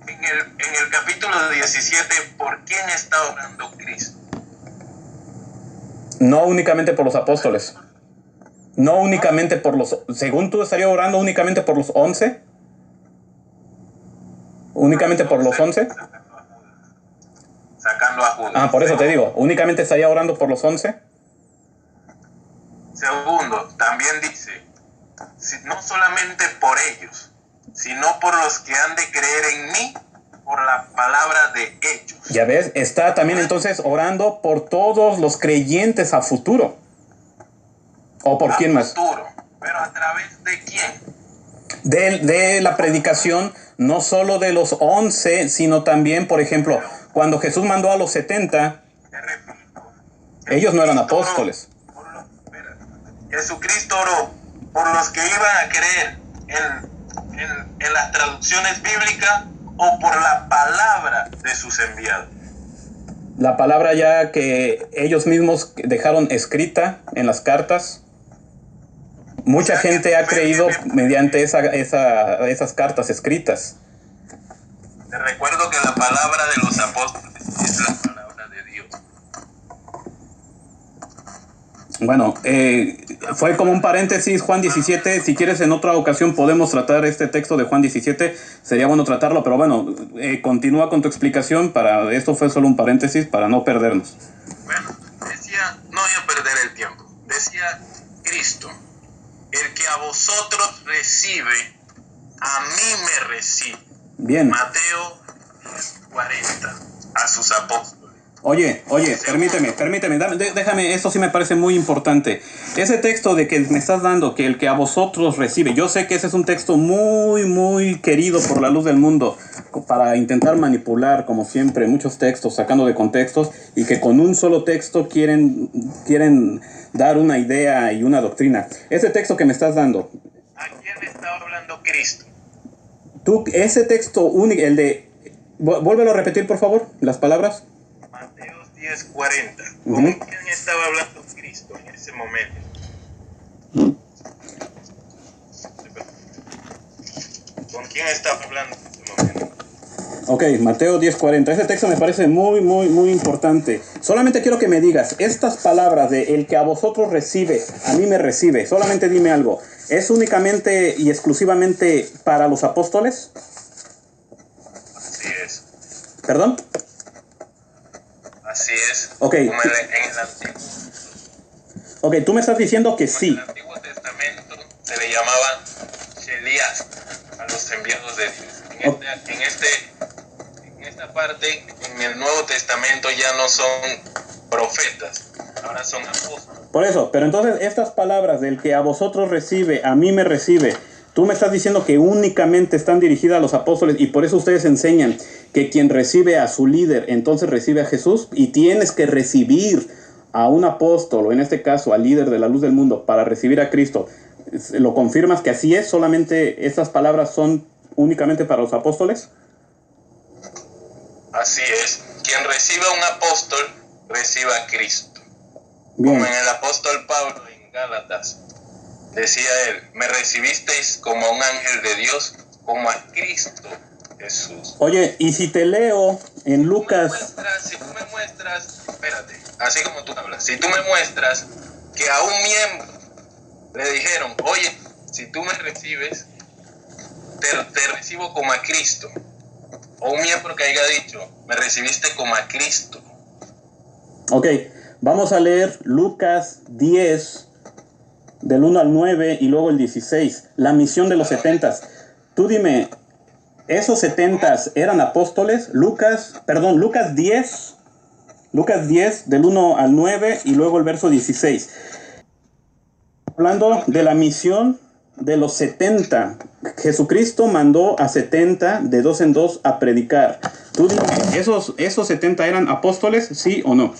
En el capítulo 17, ¿por quién está orando Cristo? No únicamente por los apóstoles. No únicamente por los... Según tú, estaría orando únicamente por los 11. ¿Únicamente por los 11? Sacando a Judas. Por eso te digo. ¿Únicamente estaría orando por los 11? Segundo, también dice, no solamente por ellos, sino por los que han de creer en mí, por la palabra de ellos. Ya ves, está también entonces orando por todos los creyentes a futuro. ¿O por quién más? Futuro. ¿Pero a través de quién? De la predicación, no solo de los 11, sino también, por ejemplo, cuando Jesús mandó a los 70, ellos no eran apóstoles. Jesucristo oró por los que iban a creer en las traducciones bíblicas o por la palabra de sus enviados. La palabra ya que ellos mismos dejaron escrita en las cartas. Mucha gente ha creído mediante esas cartas escritas. Te recuerdo que la palabra de los apóstoles es la palabra de Dios. Bueno, fue como un paréntesis Juan 17. Si quieres en otra ocasión podemos tratar este texto de Juan 17. Sería bueno tratarlo, pero bueno, continúa con tu explicación. Esto fue solo un paréntesis para no perdernos. Bueno, no voy a perder el tiempo. Decía Cristo: el que a vosotros recibe, a mí me recibe. Bien. Mateo 40, a sus apóstoles. Oye, permíteme, déjame, esto sí me parece muy importante. Ese texto de que me estás dando, que el que a vosotros recibe, yo sé que ese es un texto muy, muy querido por la luz del mundo, para intentar manipular, como siempre, muchos textos, sacando de contextos, y que con un solo texto quieren dar una idea y una doctrina. Ese texto que me estás dando, ¿a quién está hablando Cristo? ese texto único, el de Vuélvelo a repetir, por favor, las palabras. Mateo 10:40. ¿Con quién estaba hablando Cristo en ese momento? ¿Con quién estaba hablando en ese momento? Ok, Mateo 10:40. Ese texto me parece muy, muy, muy importante. Solamente quiero que me digas, estas palabras de el que a vosotros recibe, a mí me recibe. Solamente dime algo. ¿Es únicamente y exclusivamente para los apóstoles? Así es. ¿Perdón? Así es. Ok. Como en el Antiguo. Ok, tú me estás diciendo que sí. En el Antiguo Testamento se le llamaba Shelías a los enviados de Dios. En esta parte, en el Nuevo Testamento ya no son profetas, ahora son apóstoles. Por eso, pero entonces estas palabras del que a vosotros recibe, a mí me recibe, tú me estás diciendo que únicamente están dirigidas a los apóstoles y por eso ustedes enseñan que quien recibe a su líder, entonces recibe a Jesús, y tienes que recibir a un apóstol, o en este caso al líder de la luz del mundo, para recibir a Cristo. ¿Lo confirmas que así es? ¿Solamente estas palabras son únicamente para los apóstoles? Así es. Quien reciba a un apóstol, reciba a Cristo. Bien. Como en el apóstol Pablo en Gálatas, decía él, me recibisteis como a un ángel de Dios, como a Cristo Jesús. Oye, y si te leo en Lucas... Si tú me muestras, espérate, así como tú hablas, si tú me muestras que a un miembro le dijeron, oye, si tú me recibes, te recibo como a Cristo. O un miembro que haya dicho, me recibiste como a Cristo. Ok, vamos a leer Lucas 10, del 1 al 9 y luego el 16. La misión de los 70. Tú dime, ¿esos 70 eran apóstoles? Lucas 10, del 1 al 9 y luego el verso 16. Hablando de la misión de los 70. Jesucristo mandó a 70 de 2 en 2 a predicar. Tú dime, ¿esos 70 eran apóstoles, sí o no?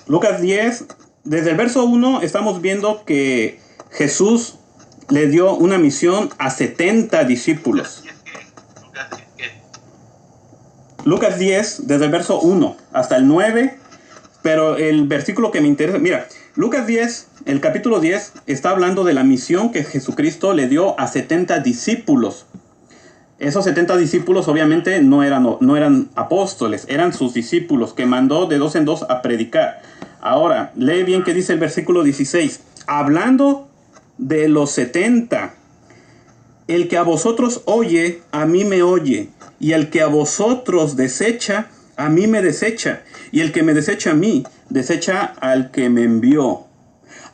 Lucas 10, desde el verso 1 estamos viendo que Jesús le dio una misión a 70 discípulos. Lucas 10, desde el verso 1 hasta el 9, pero el versículo que me interesa, mira, Lucas 10, el capítulo 10, está hablando de la misión que Jesucristo le dio a 70 discípulos. Esos 70 discípulos obviamente no eran apóstoles, eran sus discípulos que mandó de 2 en 2 a predicar. Ahora, lee bien qué dice el versículo 16. Hablando de los 70, el que a vosotros oye, a mí me oye. Y el que a vosotros desecha, a mí me desecha. Y el que me desecha a mí, desecha al que me envió.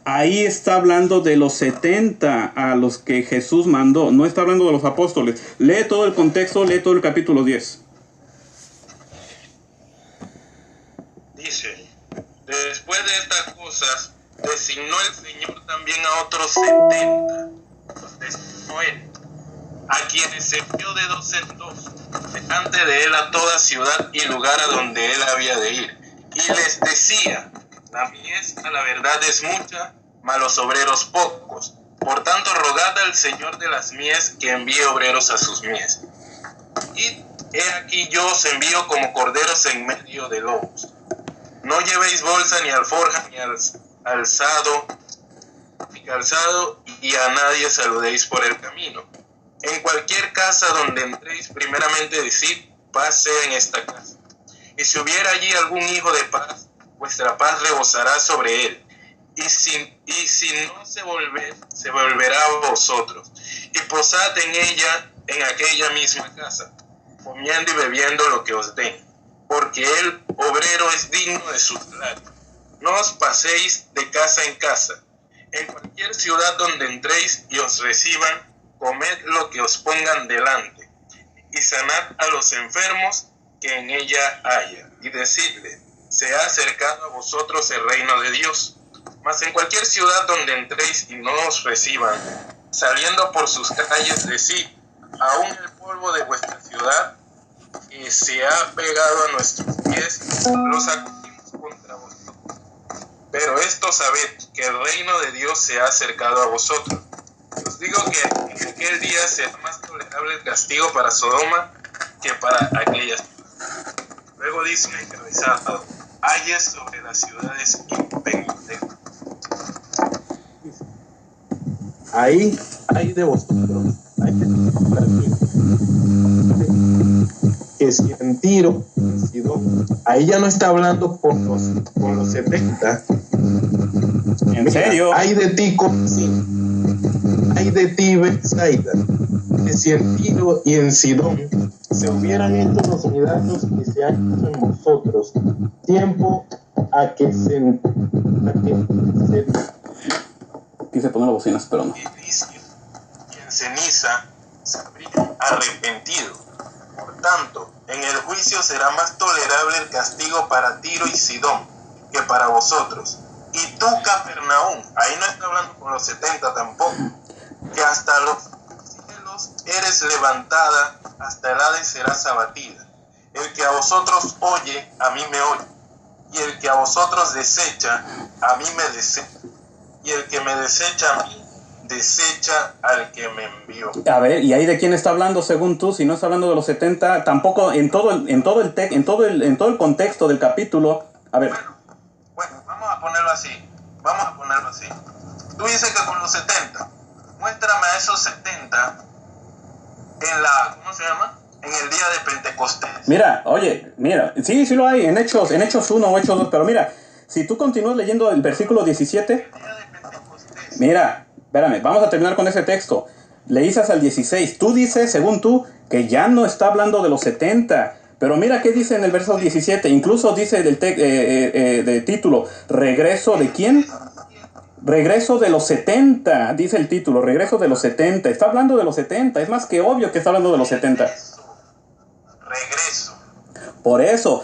Ahí está hablando de los 70 a los que Jesús mandó. No está hablando de los apóstoles. Lee todo el contexto, lee todo el capítulo 10. Dice, después de estas cosas, designó el Señor también a otros 70. Los designó él, a quienes envió de 2 en 2, delante de él a toda ciudad y lugar a donde él había de ir. Y les decía, la mies a la verdad es mucha, mas los obreros pocos. Por tanto, rogad al Señor de las mies que envíe obreros a sus mies. Y he aquí yo os envío como corderos en medio de lobos. No llevéis bolsa ni alforja ni calzado, y a nadie saludéis por el camino. En cualquier casa donde entréis, primeramente decid, paz sea en esta casa. Y si hubiera allí algún hijo de paz, vuestra paz rebosará sobre él. Y si no se volverá a vosotros. Y posad en aquella misma casa, comiendo y bebiendo lo que os den. Porque el obrero es digno de su salario. No os paséis de casa en casa. En cualquier ciudad donde entréis y os reciban, comed lo que os pongan delante. Y sanad a los enfermos que en ella haya. Y decidle, se ha acercado a vosotros el reino de Dios. Mas en cualquier ciudad donde entréis y no os reciban, saliendo por sus calles, decid, aún el polvo de vuestra ciudad que se ha pegado a nuestros pies, lo sacudimos contra vosotros. Pero esto sabed, que el reino de Dios se ha acercado a vosotros. Os digo que en aquel día será más tolerable el castigo para Sodoma que para aquellas. Luego dice el encabezado: ayes sobre las ciudades impenitentes. Ahí hay de vosotros, hay que si en Tiro, en Sidón, ahí ya no está hablando con los 70. ¿En serio? Hay de ti hay de ti, Betsaida, que si en Tiro y en Sidón se hubieran hecho los milagros que se han hecho en vosotros, tiempo a que se Quise poner las bocinas, pero no. Y en ceniza se habría arrepentido. Por tanto, en el juicio será más tolerable el castigo para Tiro y Sidón que para vosotros. Y tú, Capernaum, ahí no está hablando con los 70 tampoco, que hasta los cielos eres levantada, hasta el Hades serás abatida. El que a vosotros oye, a mí me oye, y el que a vosotros desecha, a mí me desecha, y el que me desecha a mí, desecha al que me envió. A ver, ¿y ahí de quién está hablando según tú? Si no está hablando de los 70, tampoco en todo el contexto del capítulo. A ver. Bueno, vamos a ponerlo así. Tú dices que con los 70, muéstrame a esos 70 en la, ¿cómo se llama? En el día de Pentecostés. Mira, sí lo hay, en Hechos 1 o Hechos 2, pero mira, si tú continúas leyendo el versículo 17, mira, espérame, vamos a terminar con ese texto. Leíste al 16, tú dices, según tú, que ya no está hablando de los 70, pero mira qué dice en el verso 17, incluso dice de título, ¿regreso de quién? Regreso de los 70, dice el título, regreso de los 70, está hablando de los 70, es más que obvio que está hablando de los 70. Regreso. Por eso,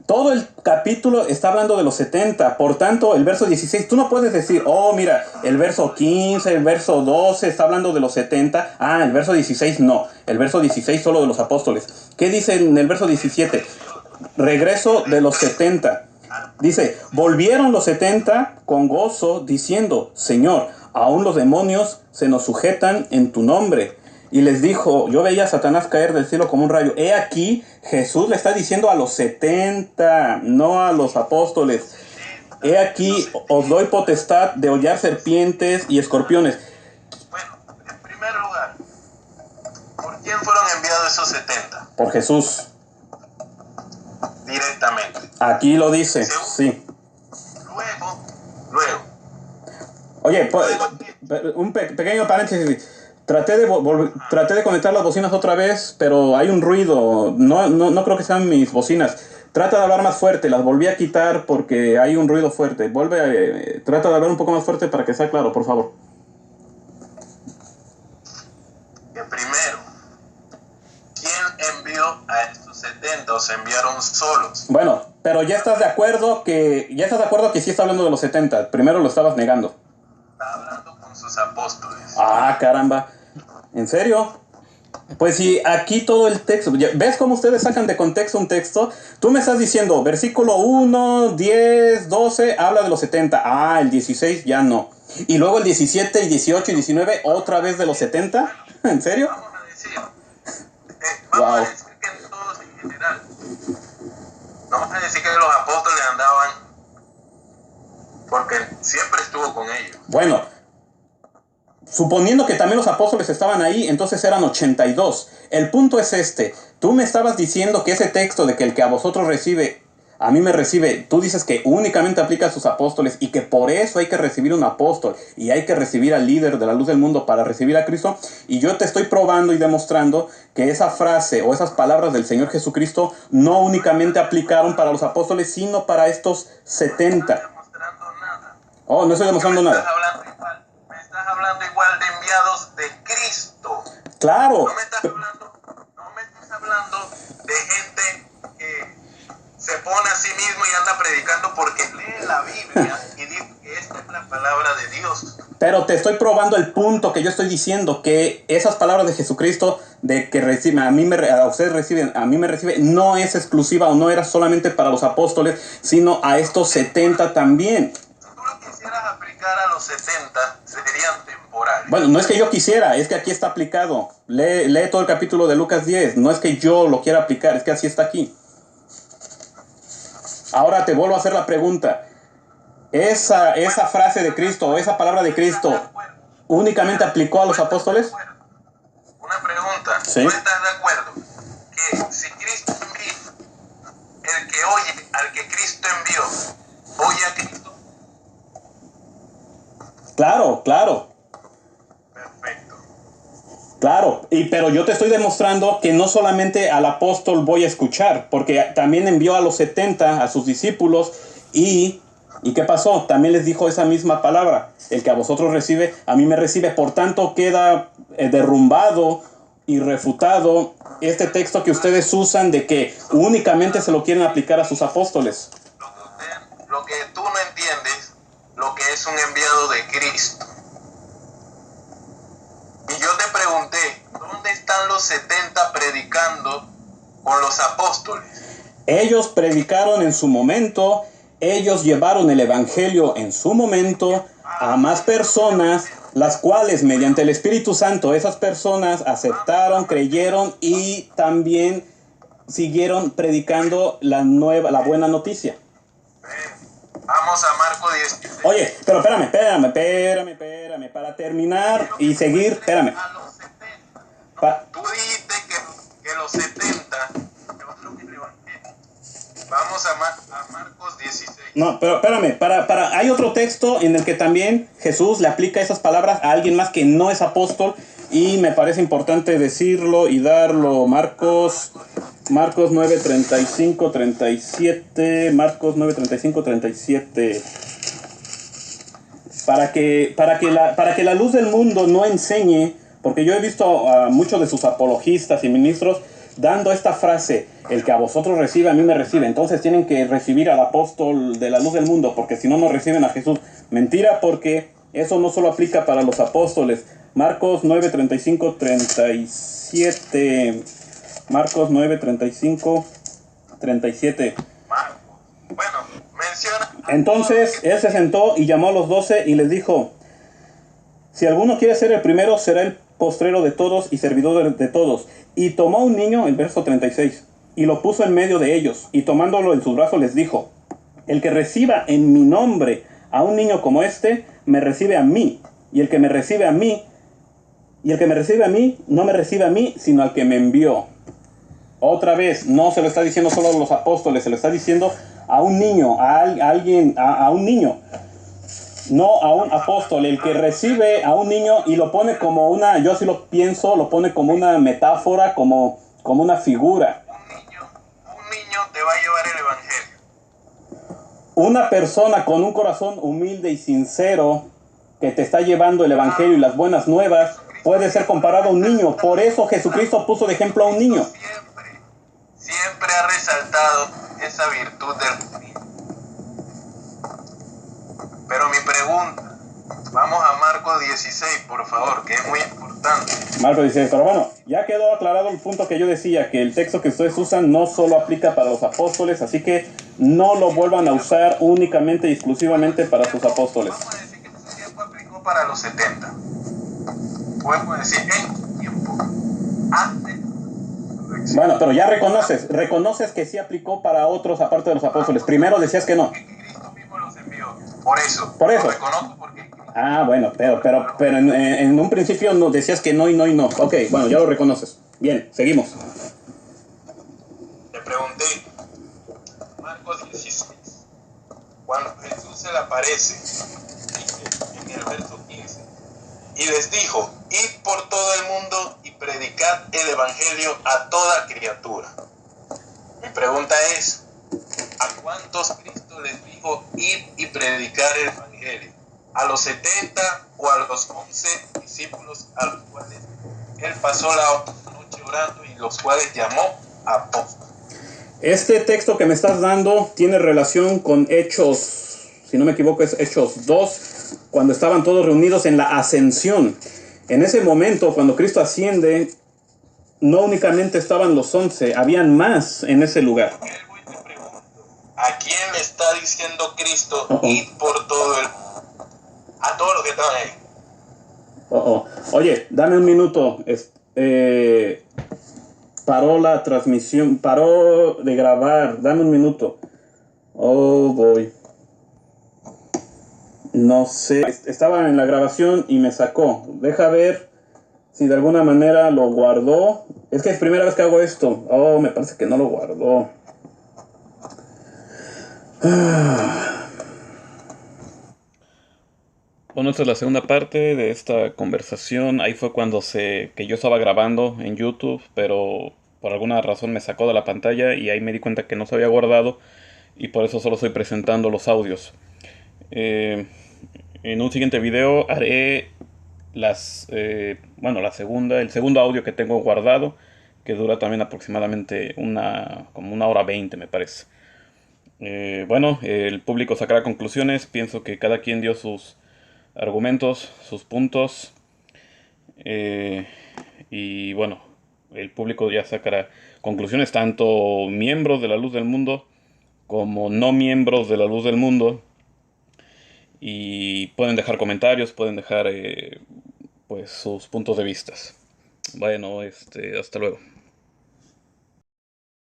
todo el capítulo está hablando de los 70, por tanto, el verso 16, tú no puedes decir, oh, mira, el verso 15, el verso 12 está hablando de los 70, el verso 16 no, el verso 16 solo de los apóstoles. ¿Qué dice en el verso 17? Regreso de los 70. Dice, volvieron los 70 con gozo, diciendo, Señor, aún los demonios se nos sujetan en tu nombre. Y les dijo, yo veía a Satanás caer del cielo como un rayo. He aquí, Jesús le está diciendo a los 70, no a los apóstoles. He aquí, os doy potestad de hollar serpientes y escorpiones. Bueno, en primer lugar, ¿por quién fueron enviados esos 70? Por Jesús. Directamente. Aquí lo dice, sí. Luego. Oye, un pequeño paréntesis. Traté de conectar las bocinas otra vez, pero hay un ruido. No creo que sean mis bocinas. Trata de hablar más fuerte. Las volví a quitar porque hay un ruido fuerte. Trata de hablar un poco más fuerte para que sea claro, por favor. Que primero, ¿quién envió a estos 70 o se enviaron solos? Bueno, pero ya estás de acuerdo que sí está hablando de los 70. Primero lo estabas negando. Está hablando con sus apóstoles. Caramba. ¿En serio? Pues si aquí todo el texto, ¿ves cómo ustedes sacan de contexto un texto? Tú me estás diciendo, versículo 1, 10, 12, habla de los 70. El 16 ya no. Y luego el 17, y 18 y 19, otra vez de los 70. ¿En serio? Vamos a decir, a decir que todos en general. Vamos a decir que los apóstoles andaban porque siempre estuvo con ellos. Bueno, suponiendo que también los apóstoles estaban ahí, entonces eran 82. El punto es este. Tú me estabas diciendo que ese texto de que el que a vosotros recibe, a mí me recibe, tú dices que únicamente aplica a sus apóstoles y que por eso hay que recibir un apóstol y hay que recibir al líder de la luz del mundo para recibir a Cristo. Y yo te estoy probando y demostrando que esa frase o esas palabras del Señor Jesucristo no únicamente aplicaron para los apóstoles, sino para estos 70. No estoy demostrando nada. Me estás hablando igual de enviados de Cristo. Claro. No me estás hablando de gente que se pone a sí mismo y anda predicando porque lee la Biblia y dice que esta es la palabra de Dios. Pero te estoy probando el punto que yo estoy diciendo, que esas palabras de Jesucristo, de que recibe, a ustedes reciben, a mí me recibe, no es exclusiva o no era solamente para los apóstoles, sino a estos 70 también. Si tú lo quisieras aplicar a los 70, serían temporales. Bueno, no es que yo quisiera, es que aquí está aplicado. Lee todo el capítulo de Lucas 10. No es que yo lo quiera aplicar, es que así está aquí. Ahora te vuelvo a hacer la pregunta. Esa frase de Cristo o esa palabra de Cristo únicamente aplicó a los apóstoles. Una pregunta. ¿Sí? ¿Tú estás de acuerdo que si Cristo envía, el que oye al que Cristo envió, oye a Cristo? Claro. Perfecto. Claro, pero yo te estoy demostrando que no solamente al apóstol voy a escuchar, porque también envió a los 70, a sus discípulos, ¿y qué pasó? También les dijo esa misma palabra: el que a vosotros recibe, a mí me recibe. Por tanto, queda derrumbado y refutado este texto que ustedes usan de que únicamente se lo quieren aplicar a sus apóstoles. Lo que tú no entiendes, lo que es un enviado de Cristo. Y yo te pregunté, ¿dónde están los 70 predicando con los apóstoles? Ellos predicaron en su momento, ellos llevaron el evangelio en su momento a más personas, las cuales mediante el Espíritu Santo esas personas aceptaron, creyeron y también siguieron predicando la buena noticia. Vamos a Marcos 16. Oye, pero espérame, para terminar y seguir, espérame. Tú dijiste que los 70 llevaron el evangelio. Vamos a Marcos 16. No, pero espérame, hay otro texto en el que también Jesús le aplica esas palabras a alguien más que no es apóstol, y me parece importante decirlo y darlo. Marcos 9, 35, 37. Marcos 9, 35, 37. Para que la luz del mundo no enseñe, porque yo he visto a muchos de sus apologistas y ministros dando esta frase: el que a vosotros recibe, a mí me recibe. Entonces tienen que recibir al apóstol de la luz del mundo, porque si no, no reciben a Jesús. Mentira, porque eso no solo aplica para los apóstoles. Marcos 9, 35, 37. Marcos 9, 35, 37. Bueno, menciona. Entonces él se sentó y llamó a los 12 y les dijo: si alguno quiere ser el primero, será el postrero de todos y servidor de todos. Y tomó un niño, el verso 36, y lo puso en medio de ellos, y tomándolo en sus brazos les dijo: el que reciba en mi nombre a un niño como este, me recibe a mí, y el que me recibe a mí, no me recibe a mí, sino al que me envió. Otra vez, no se lo está diciendo solo a los apóstoles, se lo está diciendo a un niño, a un niño, no a un apóstol. El que recibe a un niño, y lo pone como una, yo así lo pienso, lo pone como una metáfora, como una figura. Un niño te va a llevar el evangelio. Una persona con un corazón humilde y sincero que te está llevando el evangelio y las buenas nuevas puede ser comparado a un niño. Por eso Jesucristo puso de ejemplo a un niño. Siempre ha resaltado esa virtud del niño. Pero mi pregunta, vamos a Marcos 16, por favor, que es muy importante. Marcos 16, pero bueno, ya quedó aclarado el punto que yo decía, que el texto que ustedes usan no solo aplica para los apóstoles, así que no lo vuelvan a usar únicamente y exclusivamente para sus apóstoles. Vamos a decir que ese tiempo aplicó para los 70. Podemos decir en tiempo antes. Bueno, pero ya reconoces que sí aplicó para otros aparte de los apóstoles. Primero decías que no. Cristo mismo los envió. Por eso. Por eso. Lo reconozco porque. Ah, bueno, pero en un principio no decías que no y no y no. Ok, bueno, ya lo reconoces. Bien, seguimos. Te pregunté, Marcos 16, cuando Jesús se le aparece, dice en el verso 15, y les dijo: id por todo el mundo y predicad el evangelio a toda criatura. Mi pregunta es, ¿a cuántos Cristo les dijo ir y predicar el evangelio? ¿A los 70 o a los 11 discípulos a los cuales él pasó la noche orando y los cuales llamó apóstoles? Este texto que me estás dando tiene relación con Hechos, si no me equivoco es Hechos 2, cuando estaban todos reunidos en la ascensión. En ese momento, cuando Cristo asciende, no únicamente estaban los 11, habían más en ese lugar. ¿A quién le está diciendo Cristo id por todo el mundo? A todos los que estaban ahí. Oye, dame un minuto. Paró la transmisión, paró de grabar. Dame un minuto. Oh, boy. No sé. Estaba en la grabación y me sacó. Deja ver si de alguna manera lo guardó. Es que es primera vez que hago esto. Oh, me parece que no lo guardó. Bueno, esta es la segunda parte de esta conversación. Ahí fue cuando que yo estaba grabando en YouTube, pero por alguna razón me sacó de la pantalla y ahí me di cuenta que no se había guardado y por eso solo estoy presentando los audios. En un siguiente video haré el segundo audio que tengo guardado, que dura también aproximadamente como 1 hora 20, me parece. El público sacará conclusiones. Pienso que cada quien dio sus argumentos, sus puntos, y bueno, el público ya sacará conclusiones, tanto miembros de la Luz del Mundo como no miembros de la Luz del Mundo, y pueden dejar comentarios, pueden dejar pues sus puntos de vista. Bueno, hasta luego.